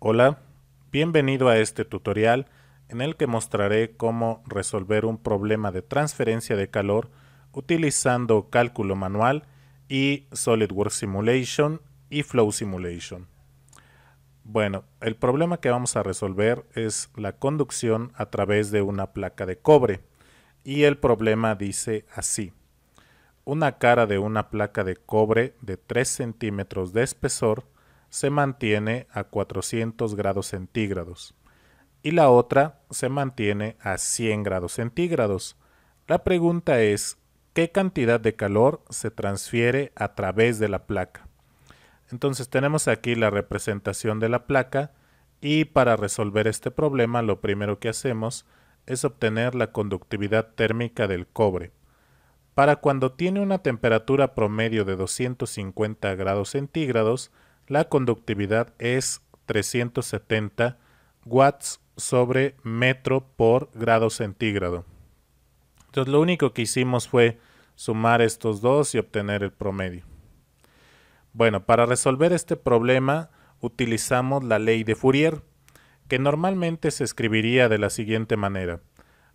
Hola, bienvenido a este tutorial en el que mostraré cómo resolver un problema de transferencia de calor utilizando cálculo manual y SolidWorks Simulation y Flow Simulation. Bueno, el problema que vamos a resolver es la conducción a través de una placa de cobre y el problema dice así. Una cara de una placa de cobre de 3 centímetros de espesor se mantiene a 400 grados centígrados y la otra se mantiene a 100 grados centígrados. La pregunta es, ¿qué cantidad de calor se transfiere a través de la placa? Entonces tenemos aquí la representación de la placa y para resolver este problema lo primero que hacemos es obtener la conductividad térmica del cobre. Para cuando tiene una temperatura promedio de 250 grados centígrados, la conductividad es 370 watts sobre metro por grado centígrado. Entonces lo único que hicimos fue sumar estos dos y obtener el promedio. Bueno, para resolver este problema utilizamos la ley de Fourier, que normalmente se escribiría de la siguiente manera.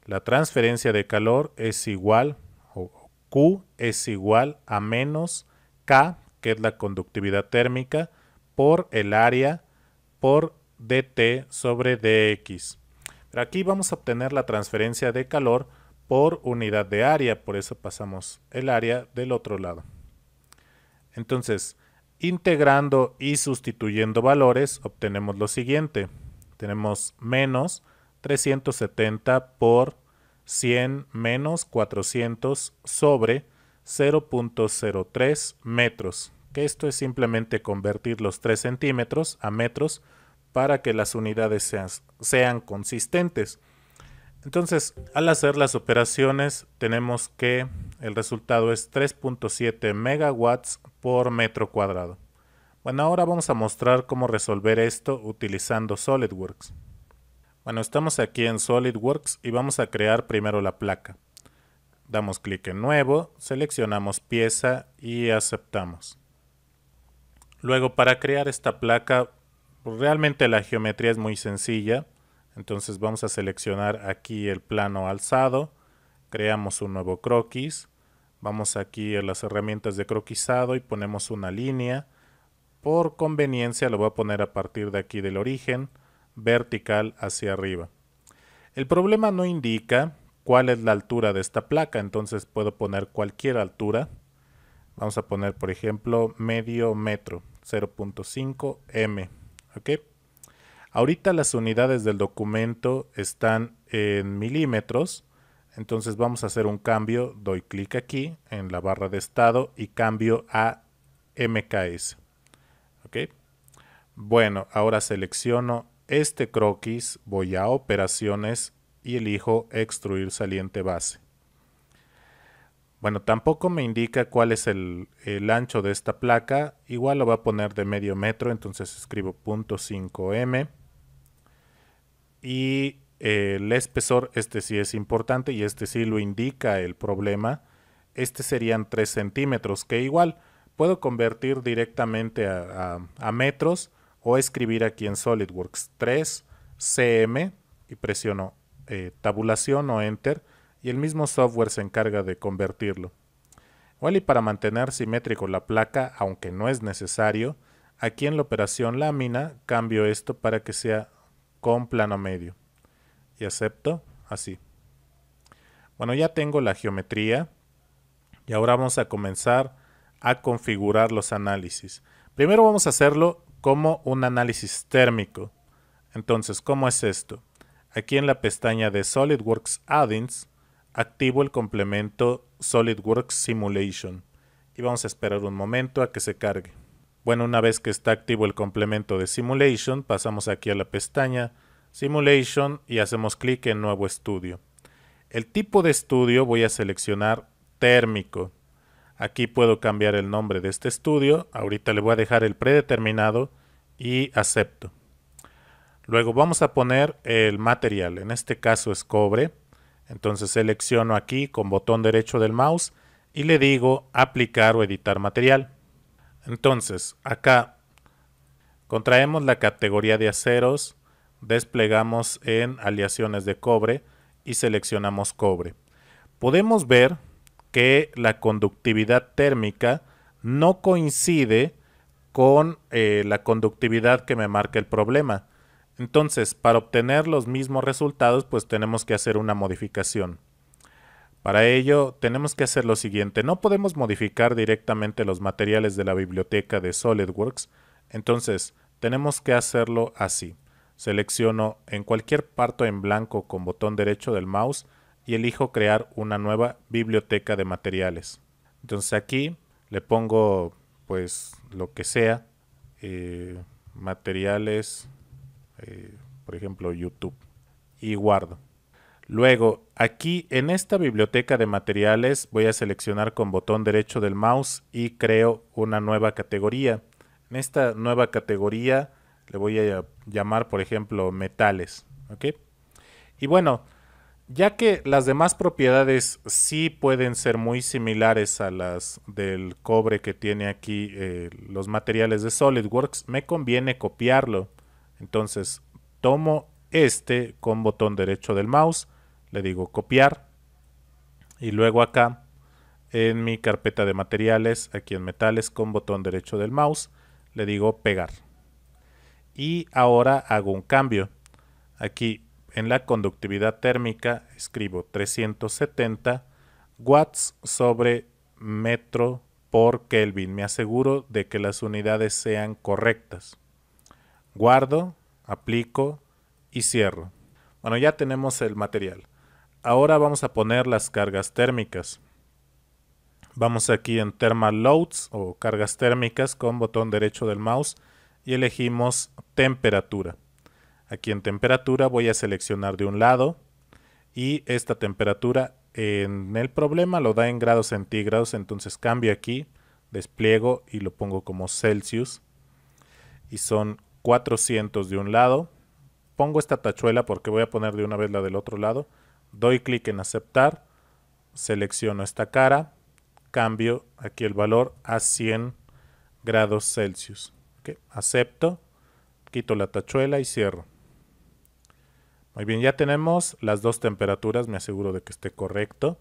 La transferencia de calor es igual, o Q es igual a menos K, que es la conductividad térmica, por el área por dt sobre dx. Pero aquí vamos a obtener la transferencia de calor por unidad de área, por eso pasamos el área del otro lado. Entonces, integrando y sustituyendo valores, obtenemos lo siguiente. Tenemos menos 370 por 100 menos 400 sobre 0.03 metros, que esto es simplemente convertir los 3 centímetros a metros para que las unidades sean consistentes. Entonces, al hacer las operaciones, tenemos que el resultado es 3.7 megawatts por metro cuadrado. Bueno, ahora vamos a mostrar cómo resolver esto utilizando SolidWorks. Bueno, estamos aquí en SolidWorks y vamos a crear primero la placa. Damos clic en Nuevo, seleccionamos Pieza y aceptamos. Luego, para crear esta placa, realmente la geometría es muy sencilla. Entonces vamos a seleccionar aquí el plano alzado, creamos un nuevo croquis, vamos aquí a las herramientas de croquisado y ponemos una línea. Por conveniencia lo voy a poner a partir de aquí del origen, vertical hacia arriba. El problema no indica cuál es la altura de esta placa, entonces puedo poner cualquier altura. Vamos a poner, por ejemplo, medio metro, 0.5 m. ¿Ok? Ahorita las unidades del documento están en milímetros, entonces vamos a hacer un cambio, doy clic aquí en la barra de estado y cambio a MKS. ¿Ok? Bueno, ahora selecciono este croquis, voy a operaciones y elijo extruir saliente base. Bueno, tampoco me indica cuál es el ancho de esta placa, igual lo voy a poner de medio metro, entonces escribo 0.5 m. Y el espesor, este sí es importante y este sí lo indica el problema. Este serían 3 centímetros, que igual puedo convertir directamente a metros o escribir aquí en SolidWorks 3 cm y presiono tabulación o Enter y el mismo software se encarga de convertirlo. Igual y para mantener simétrico la placa, aunque no es necesario, aquí en la operación lámina cambio esto para que sea con plano medio y acepto así. Bueno, ya tengo la geometría y ahora vamos a comenzar a configurar los análisis. Primero vamos a hacerlo como un análisis térmico. Entonces, ¿cómo es esto? Aquí en la pestaña de SolidWorks Add-ins activo el complemento SolidWorks Simulation y vamos a esperar un momento a que se cargue. Bueno, una vez que está activo el complemento de Simulation, pasamos aquí a la pestaña Simulation y hacemos clic en Nuevo Estudio. El tipo de estudio voy a seleccionar térmico. Aquí puedo cambiar el nombre de este estudio. Ahorita le voy a dejar el predeterminado y acepto. Luego vamos a poner el material. En este caso es cobre. Entonces selecciono aquí con botón derecho del mouse y le digo aplicar o editar material. Entonces acá Contraemos la categoría de aceros, desplegamos en aleaciones de cobre y seleccionamos cobre. Podemos ver que la conductividad térmica no coincide con la conductividad que me marca el problema. Entonces, para obtener los mismos resultados, pues tenemos que hacer una modificación. Para ello, tenemos que hacer lo siguiente. No podemos modificar directamente los materiales de la biblioteca de SolidWorks. Entonces, tenemos que hacerlo así. Selecciono en cualquier parte en blanco con botón derecho del mouse y elijo crear una nueva biblioteca de materiales. Entonces aquí le pongo pues lo que sea, materiales, por ejemplo YouTube, y guardo. Luego aquí en esta biblioteca de materiales voy a seleccionar con botón derecho del mouse y creo una nueva categoría. En esta nueva categoría le voy a llamar por ejemplo metales, ¿ok? Y bueno, ya que las demás propiedades sí pueden ser muy similares a las del cobre que tiene aquí los materiales de SolidWorks, me conviene copiarlo. Entonces tomo este con botón derecho del mouse, le digo copiar y luego acá en mi carpeta de materiales, aquí en metales con botón derecho del mouse, le digo pegar. Y ahora hago un cambio. Aquí en la conductividad térmica escribo 370 watts sobre metro por Kelvin. Me aseguro de que las unidades sean correctas. Guardo, aplico y cierro. Bueno, ya tenemos el material. Ahora vamos a poner las cargas térmicas. Vamos aquí en Thermal Loads o cargas térmicas con botón derecho del mouse y elegimos temperatura. Aquí en temperatura voy a seleccionar de un lado y esta temperatura en el problema lo da en grados centígrados, entonces cambio aquí, despliego y lo pongo como Celsius y son 400 de un lado. Pongo esta tachuela porque voy a poner de una vez la del otro lado. Doy clic en aceptar, selecciono esta cara, cambio aquí el valor a 100 grados Celsius. ¿Okay? Acepto, quito la tachuela y cierro. Muy bien, ya tenemos las dos temperaturas, me aseguro de que esté correcto.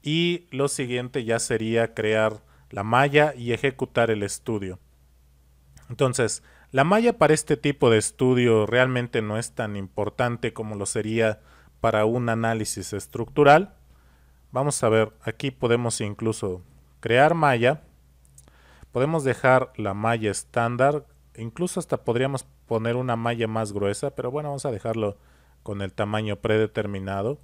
Y lo siguiente ya sería crear la malla y ejecutar el estudio. Entonces, la malla para este tipo de estudio realmente no es tan importante como lo sería para un análisis estructural. Vamos a ver, aquí podemos incluso crear malla. Podemos dejar la malla estándar, incluso hasta podríamos poner una malla más gruesa, pero bueno, vamos a dejarlo con el tamaño predeterminado.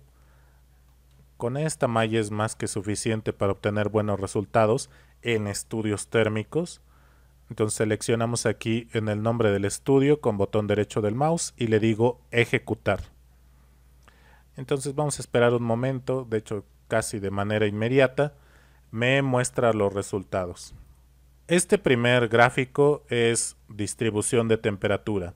Con esta malla es más que suficiente para obtener buenos resultados en estudios térmicos. Entonces seleccionamos aquí en el nombre del estudio con botón derecho del mouse y le digo ejecutar. Entonces vamos a esperar un momento, de hecho casi de manera inmediata, me muestra los resultados. Este primer gráfico es distribución de temperatura.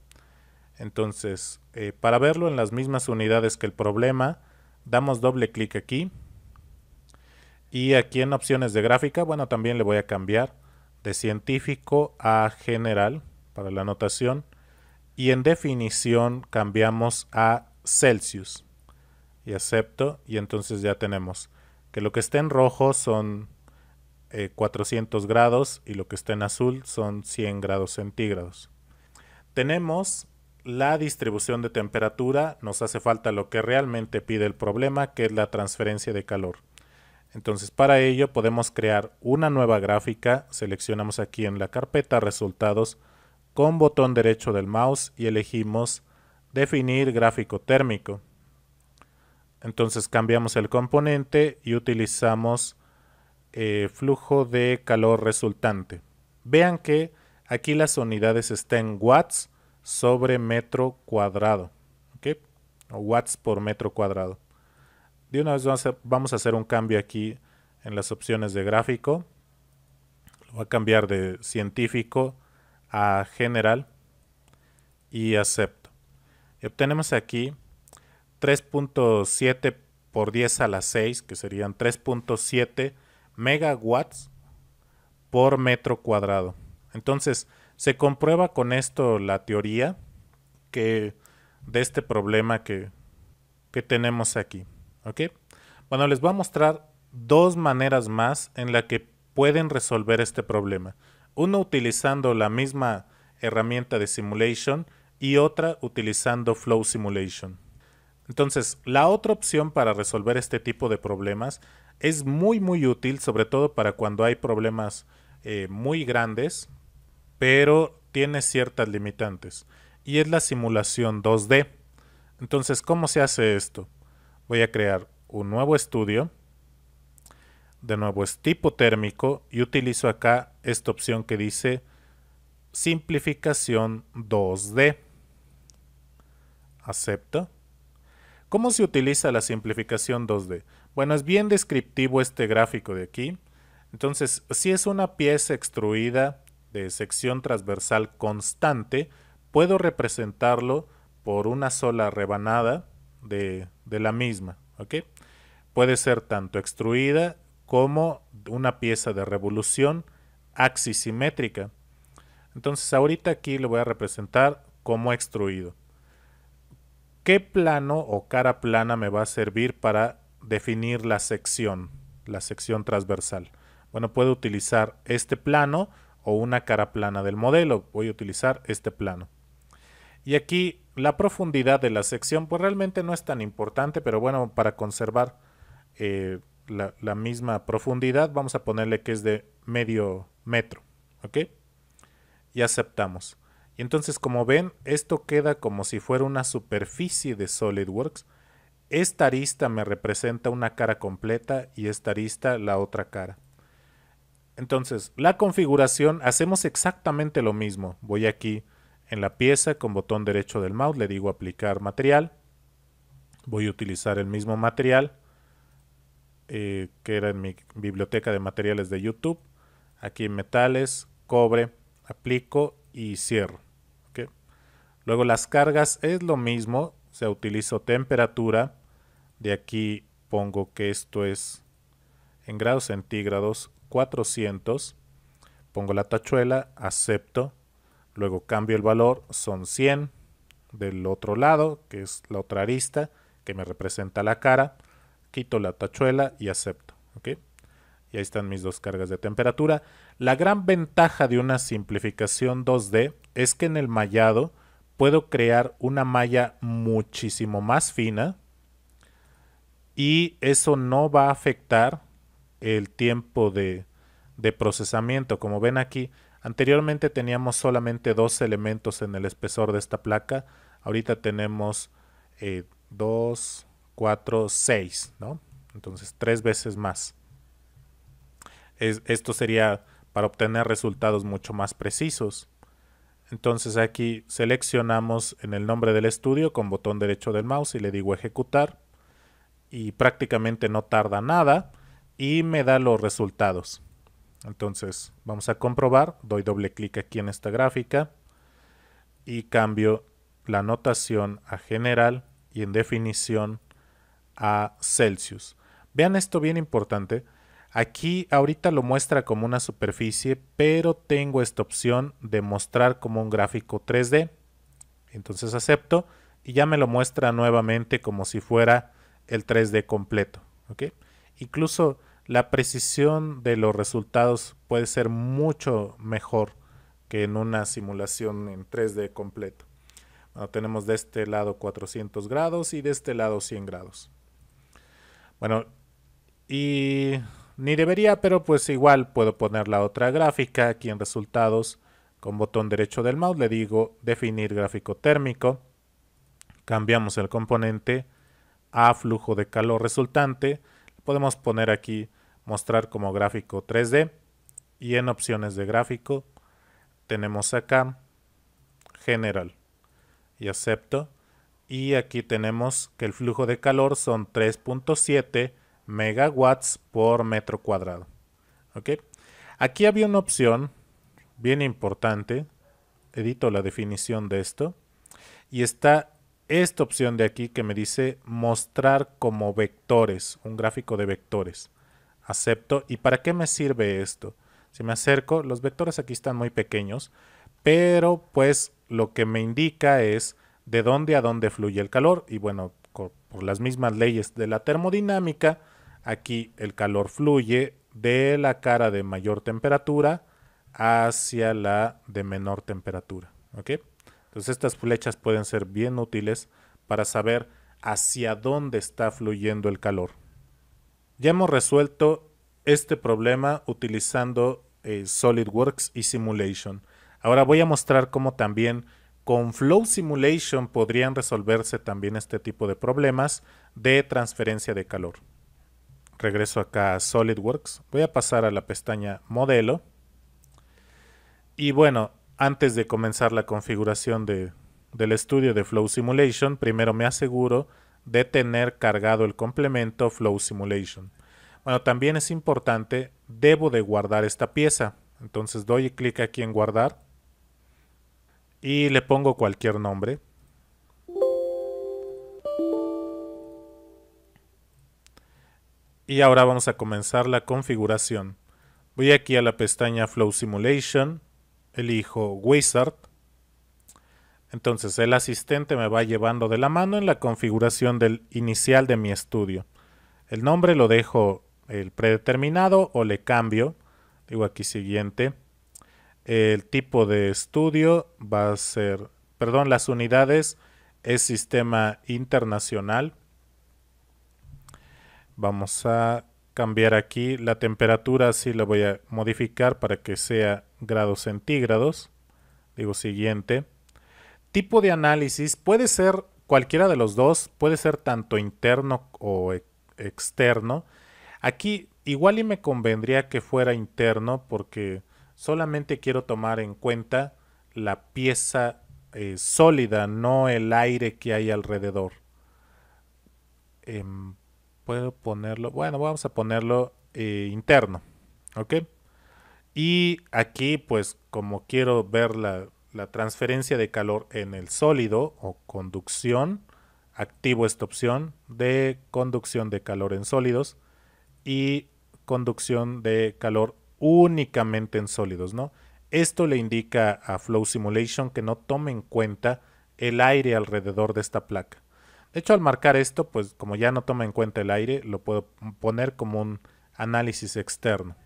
Entonces, para verlo en las mismas unidades que el problema, damos doble clic aquí. Y aquí en opciones de gráfica, bueno, también le voy a cambiar de científico a general para la anotación. Y en definición cambiamos a Celsius. Y acepto, y entonces ya tenemos que lo que está en rojo son 400 grados y lo que está en azul son 100 grados centígrados. Tenemos la distribución de temperatura, nos hace falta lo que realmente pide el problema, que es la transferencia de calor. Entonces para ello podemos crear una nueva gráfica, seleccionamos aquí en la carpeta resultados con botón derecho del mouse y elegimos definir gráfico térmico. Entonces cambiamos el componente y utilizamos flujo de calor resultante. Vean que aquí las unidades están en watts sobre metro cuadrado, ¿okay? O watts por metro cuadrado. De una vez vamos a hacer un cambio aquí en las opciones de gráfico. Lo voy a cambiar de científico a general y acepto. Y obtenemos aquí 3.7 por 10 a la 6, que serían 3.7 megawatts por metro cuadrado. Entonces, Se comprueba con esto la teoría que de este problema que tenemos aquí. ¿Ok? Bueno, les voy a mostrar dos maneras más en la que pueden resolver este problema. Una utilizando la misma herramienta de simulation y otra utilizando Flow Simulation. Entonces, la otra opción para resolver este tipo de problemas es muy útil, sobre todo para cuando hay problemas muy grandes, pero tiene ciertas limitantes. Y es la simulación 2D. Entonces, ¿cómo se hace esto? Voy a crear un nuevo estudio. De nuevo es tipo térmico y utilizo acá esta opción que dice simplificación 2D. Acepto. ¿Cómo se utiliza la simplificación 2D? Bueno, es bien descriptivo este gráfico de aquí. Entonces, si es una pieza extruida de sección transversal constante, puedo representarlo por una sola rebanada de la misma. ¿Ok? Puede ser tanto extruida como una pieza de revolución axisimétrica. Entonces, ahorita aquí lo voy a representar como extruido. ¿Qué plano o cara plana me va a servir para definir la sección transversal? Bueno, puedo utilizar este plano o una cara plana del modelo. Voy a utilizar este plano. Y aquí la profundidad de la sección pues realmente no es tan importante, pero bueno, para conservar la misma profundidad vamos a ponerle que es de medio metro. ¿Ok? Y aceptamos. Y entonces, como ven, esto queda como si fuera una superficie de SolidWorks. Esta arista me representa una cara completa y esta arista la otra cara. Entonces, la configuración, hacemos exactamente lo mismo. Voy aquí en la pieza con botón derecho del mouse, le digo aplicar material. Voy a utilizar el mismo material que era en mi biblioteca de materiales de YouTube. Aquí en metales, cobre, aplico y cierro. ¿Okay? Luego las cargas es lo mismo, o sea, utilizo temperatura, de aquí pongo que esto es en grados centígrados 400, pongo la tachuela, acepto, luego cambio el valor, son 100, del otro lado, que es la otra arista, que me representa la cara, quito la tachuela y acepto. ¿Okay? Y ahí están mis dos cargas de temperatura. La gran ventaja de una simplificación 2D es que en el mallado puedo crear una malla muchísimo más fina y eso no va a afectar el tiempo de procesamiento. Como ven aquí, anteriormente teníamos solamente dos elementos en el espesor de esta placa. Ahorita tenemos 2, 4, 6, ¿no? Entonces 3 veces más. Esto sería para obtener resultados mucho más precisos. Entonces aquí seleccionamos en el nombre del estudio con botón derecho del mouse y le digo ejecutar y prácticamente no tarda nada y me da los resultados. Entonces vamos a comprobar, doy doble clic aquí en esta gráfica y cambio la notación a general y en definición a Celsius. Vean esto bien importante. Aquí ahorita lo muestra como una superficie, pero tengo esta opción de mostrar como un gráfico 3D. Entonces acepto y ya me lo muestra nuevamente como si fuera el 3D completo. ¿Okay? Incluso la precisión de los resultados puede ser mucho mejor que en una simulación en 3D completo. Bueno, tenemos de este lado 400 grados y de este lado 100 grados. Bueno, y ni debería, pero pues igual puedo poner la otra gráfica aquí en resultados. Con botón derecho del mouse le digo definir gráfico térmico. Cambiamos el componente a flujo de calor resultante. Podemos poner aquí mostrar como gráfico 3D. Y en opciones de gráfico tenemos acá general. Y acepto. Y aquí tenemos que el flujo de calor son 3.7 megawatts por metro cuadrado. ¿Ok? Aquí había una opción bien importante. Edito la definición de esto. Y está esta opción de aquí que me dice mostrar como vectores, un gráfico de vectores. Acepto. ¿Y para qué me sirve esto? Si me acerco, los vectores aquí están muy pequeños, pero pues lo que me indica es de dónde a dónde fluye el calor. Y bueno, por las mismas leyes de la termodinámica, aquí el calor fluye de la cara de mayor temperatura hacia la de menor temperatura. ¿Ok? Entonces estas flechas pueden ser bien útiles para saber hacia dónde está fluyendo el calor. Ya hemos resuelto este problema utilizando SolidWorks y Simulation. Ahora voy a mostrar cómo también con Flow Simulation podrían resolverse también este tipo de problemas de transferencia de calor. Regreso acá a SolidWorks. Voy a pasar a la pestaña Modelo. Y bueno, antes de comenzar la configuración del estudio de Flow Simulation, primero me aseguro de tener cargado el complemento Flow Simulation. Bueno, también es importante, debo de guardar esta pieza. Entonces doy clic aquí en guardar y le pongo cualquier nombre. Y ahora vamos a comenzar la configuración. Voy aquí a la pestaña Flow Simulation, elijo Wizard. Entonces el asistente me va llevando de la mano en la configuración del inicial de mi estudio. El nombre lo dejo el predeterminado o le cambio. Digo aquí siguiente. El tipo de estudio va a ser, perdón, las unidades es sistema internacional. Vamos a cambiar aquí la temperatura, sí la voy a modificar para que sea grados centígrados. Digo siguiente. Tipo de análisis puede ser cualquiera de los dos, puede ser tanto interno o externo. Aquí igual y me convendría que fuera interno porque solamente quiero tomar en cuenta la pieza sólida, no el aire que hay alrededor. Puedo ponerlo, bueno, vamos a ponerlo interno, ¿ok? Y aquí pues como quiero ver la transferencia de calor en el sólido o conducción, activo esta opción de conducción de calor en sólidos y conducción de calor únicamente en sólidos, ¿no? Esto le indica a Flow Simulation que no tome en cuenta el aire alrededor de esta placa. De hecho, al marcar esto, pues como ya no toma en cuenta el aire, lo puedo poner como un análisis externo.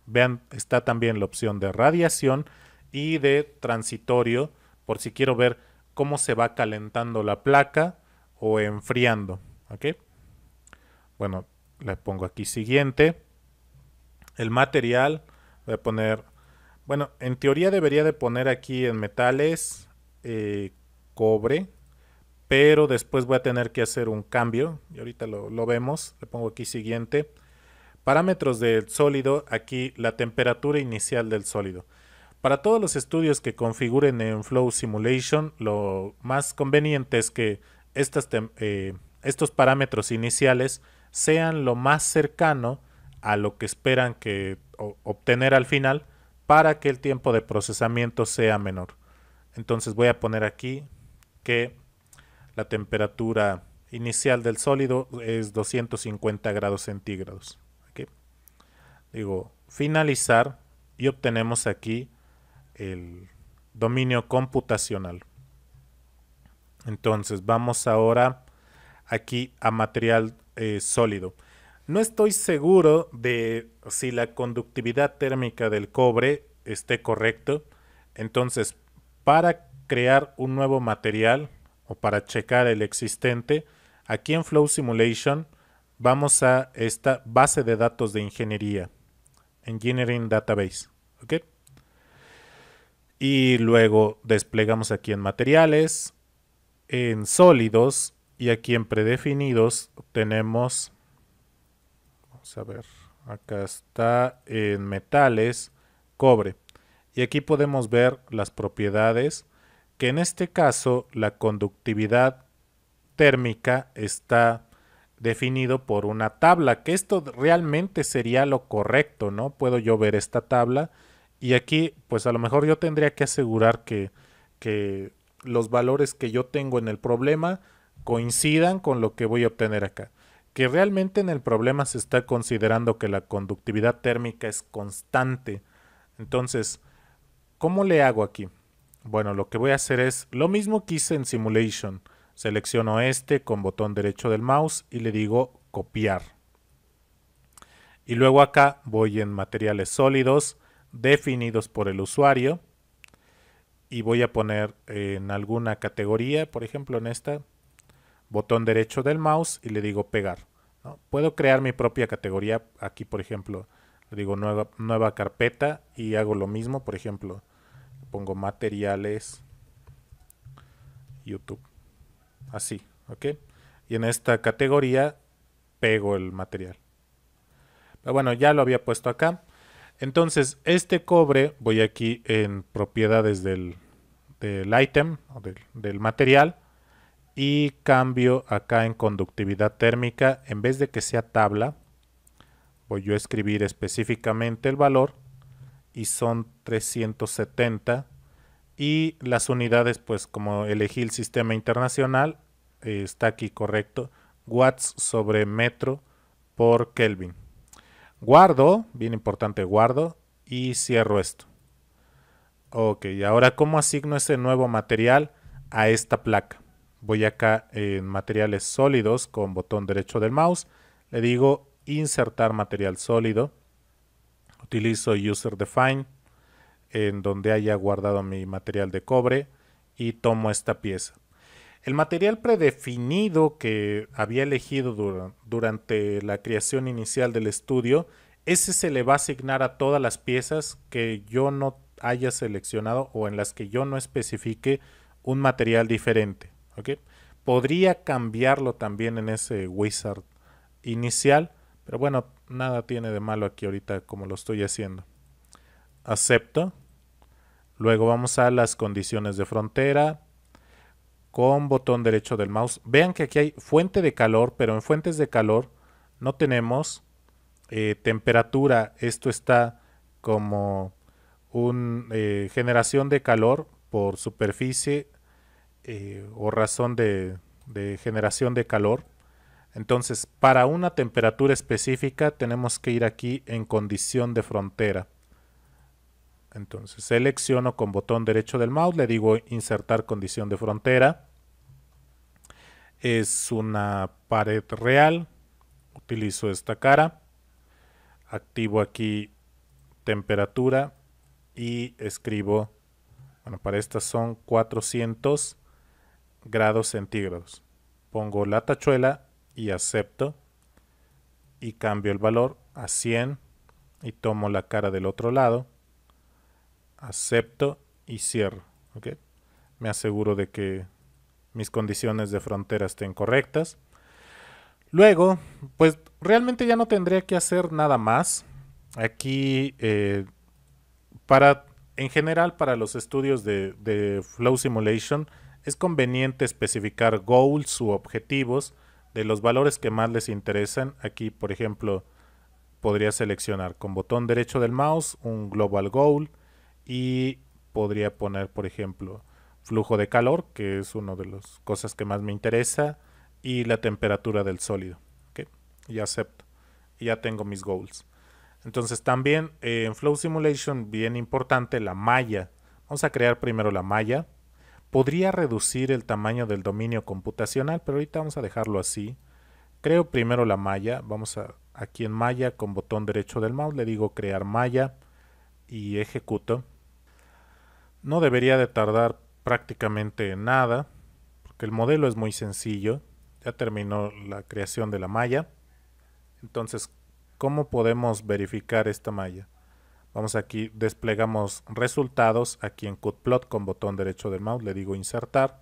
Vean, está también la opción de radiación y de transitorio, por si quiero ver cómo se va calentando la placa o enfriando. ¿Ok? Bueno, le pongo aquí siguiente. El material, voy a poner, bueno, en teoría debería de poner aquí en metales cobre, pero después voy a tener que hacer un cambio y ahorita lo vemos. Le pongo aquí siguiente. Parámetros del sólido, aquí la temperatura inicial del sólido. Para todos los estudios que configuren en Flow Simulation, lo más conveniente es que estos parámetros iniciales sean lo más cercano a lo que esperan obtener al final para que el tiempo de procesamiento sea menor. Entonces voy a poner aquí que la temperatura inicial del sólido es 250 grados centígrados. ¿Okay? Digo finalizar y obtenemos aquí el dominio computacional. Entonces vamos ahora aquí a material sólido. No estoy seguro de si la conductividad térmica del cobre esté correcto. Entonces, para crear un nuevo material o para checar el existente, aquí en Flow Simulation vamos a esta base de datos de ingeniería, Engineering Database. ¿Ok? Y luego desplegamos aquí en materiales, en sólidos y aquí en predefinidos tenemos, vamos a ver, acá está en metales, cobre. Y aquí podemos ver las propiedades, que en este caso la conductividad térmica está definido por una tabla, que esto realmente sería lo correcto, ¿no? Puedo yo ver esta tabla y aquí pues a lo mejor yo tendría que asegurar que los valores que yo tengo en el problema coincidan con lo que voy a obtener acá. Que realmente en el problema se está considerando que la conductividad térmica es constante. Entonces, ¿cómo le hago aquí? Bueno, lo que voy a hacer es lo mismo que hice en Simulation. Selecciono este con botón derecho del mouse y le digo copiar. Y luego acá voy en materiales sólidos definidos por el usuario y voy a poner en alguna categoría, por ejemplo en esta, botón derecho del mouse y le digo pegar, ¿no? Puedo crear mi propia categoría. Aquí, por ejemplo, le digo nueva carpeta y hago lo mismo. Por ejemplo, pongo materiales YouTube. Así, ¿ok? Y en esta categoría pego el material. Pero bueno, ya lo había puesto acá. Entonces, este cobre, voy aquí en propiedades del item, o del material, y cambio acá en conductividad térmica. En vez de que sea tabla, voy yo a escribir específicamente el valor, y son 370. Y las unidades, pues como elegí el sistema internacional, está aquí correcto, watts sobre metro por Kelvin. Guardo, bien importante, guardo y cierro esto. Ok, ahora ¿cómo asigno ese nuevo material a esta placa? Voy acá en materiales sólidos con botón derecho del mouse, le digo insertar material sólido, utilizo user define en donde haya guardado mi material de cobre y tomo esta pieza. El material predefinido que había elegido durante la creación inicial del estudio, ese se le va a asignar a todas las piezas que yo no haya seleccionado o en las que yo no especifique un material diferente. ¿Okay? Podría cambiarlo también en ese wizard inicial, pero bueno, nada tiene de malo aquí ahorita como lo estoy haciendo. Acepto. Luego vamos a las condiciones de frontera con botón derecho del mouse. Vean que aquí hay fuente de calor, pero en fuentes de calor no tenemos temperatura. Esto está como una generación de calor por superficie o razón de generación de calor. Entonces, para una temperatura específica tenemos que ir aquí en condición de frontera. Entonces selecciono con botón derecho del mouse, le digo insertar condición de frontera. Es una pared real, utilizo esta cara, activo aquí temperatura y escribo, bueno, para estas son 400 grados centígrados. Pongo la tachuela y acepto y cambio el valor a 100 y tomo la cara del otro lado, acepto y cierro. ¿Okay? Me aseguro de que mis condiciones de frontera estén correctas. Luego, pues realmente ya no tendría que hacer nada más. Aquí, en general, para los estudios de Flow Simulation, es conveniente especificar goals u objetivos de los valores que más les interesan. Aquí, por ejemplo, podría seleccionar con botón derecho del mouse un global goal y podría poner, por ejemplo, flujo de calor, que es una de las cosas que más me interesa, y la temperatura del sólido. ¿Okay? Y acepto. Y ya tengo mis goals. Entonces también en Flow Simulation, bien importante, la malla. Vamos a crear primero la malla. Podría reducir el tamaño del dominio computacional, pero ahorita vamos a dejarlo así. Creo primero la malla. Vamos a aquí en malla con botón derecho del mouse. Le digo crear malla y ejecuto. No debería de tardar prácticamente nada, porque el modelo es muy sencillo. Ya terminó la creación de la malla. Entonces, ¿cómo podemos verificar esta malla? Vamos aquí, desplegamos resultados, aquí en Cutplot con botón derecho del mouse, le digo insertar.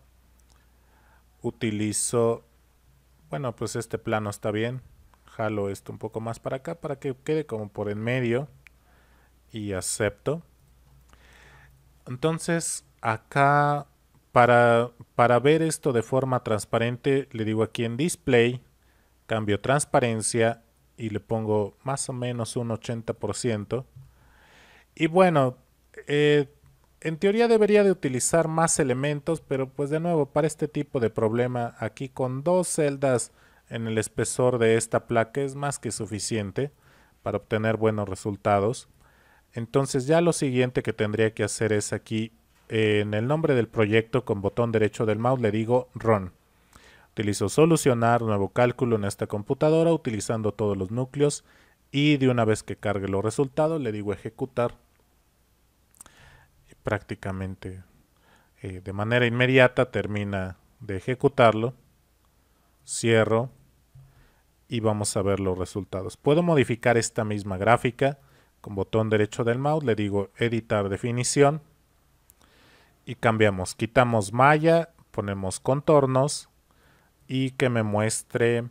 Utilizo, bueno, pues este plano está bien. Jalo esto un poco más para acá para que quede como por en medio y acepto. Entonces, acá para ver esto de forma transparente, le digo aquí en Display, cambio transparencia y le pongo más o menos un 80%. Y bueno, en teoría debería de utilizar más elementos, pero pues de nuevo, para este tipo de problema, aquí con 2 celdas en el espesor de esta placa es más que suficiente para obtener buenos resultados. Entonces ya lo siguiente que tendría que hacer es aquí en el nombre del proyecto con botón derecho del mouse le digo Run. Utilizo solucionar nuevo cálculo en esta computadora utilizando todos los núcleos y de una vez que cargue los resultados le digo ejecutar. Y prácticamente de manera inmediata termina de ejecutarlo. Cierro y vamos a ver los resultados. Puedo modificar esta misma gráfica con botón derecho del mouse, le digo editar definición y cambiamos, quitamos malla, ponemos contornos y que me muestre,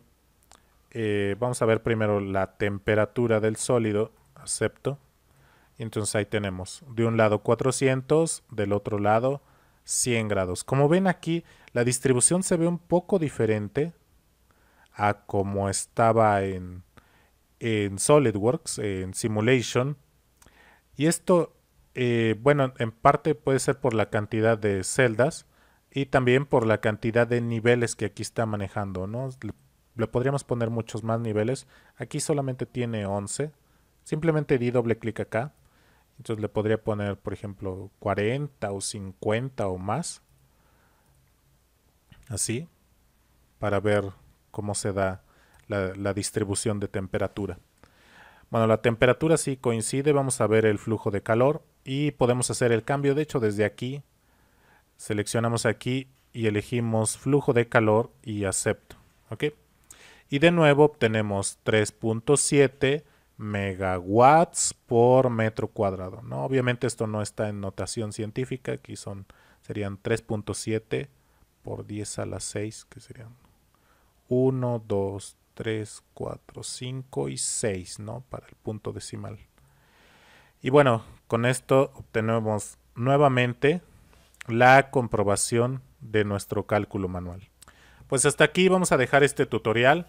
vamos a ver primero la temperatura del sólido, acepto, y entonces ahí tenemos de un lado 400, del otro lado 100 grados. Como ven aquí, la distribución se ve un poco diferente a como estaba en SolidWorks, en Simulation, y esto, bueno, en parte puede ser por la cantidad de celdas, y también por la cantidad de niveles que aquí está manejando, ¿no? Le podríamos poner muchos más niveles. Aquí solamente tiene 11. Simplemente di doble clic acá. Entonces le podría poner, por ejemplo, 40 o 50 o más. Así, para ver cómo se da la distribución de temperatura. Bueno, la temperatura sí coincide. Vamos a ver el flujo de calor y podemos hacer el cambio. De hecho, desde aquí seleccionamos aquí y elegimos flujo de calor y acepto. ¿Ok? Y de nuevo obtenemos 3.7 megawatts por metro cuadrado, ¿no? Obviamente esto no está en notación científica. Aquí serían 3.7 por 10 a la 6, que serían 1, 2, 3, 4, 5 y 6, ¿no? Para el punto decimal. Y bueno, con esto obtenemos nuevamente la comprobación de nuestro cálculo manual. Pues hasta aquí vamos a dejar este tutorial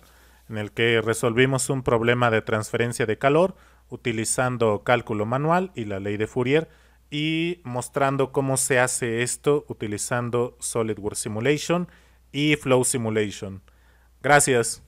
en el que resolvimos un problema de transferencia de calor utilizando cálculo manual y la ley de Fourier y mostrando cómo se hace esto utilizando SolidWorks Simulation y Flow Simulation. Gracias.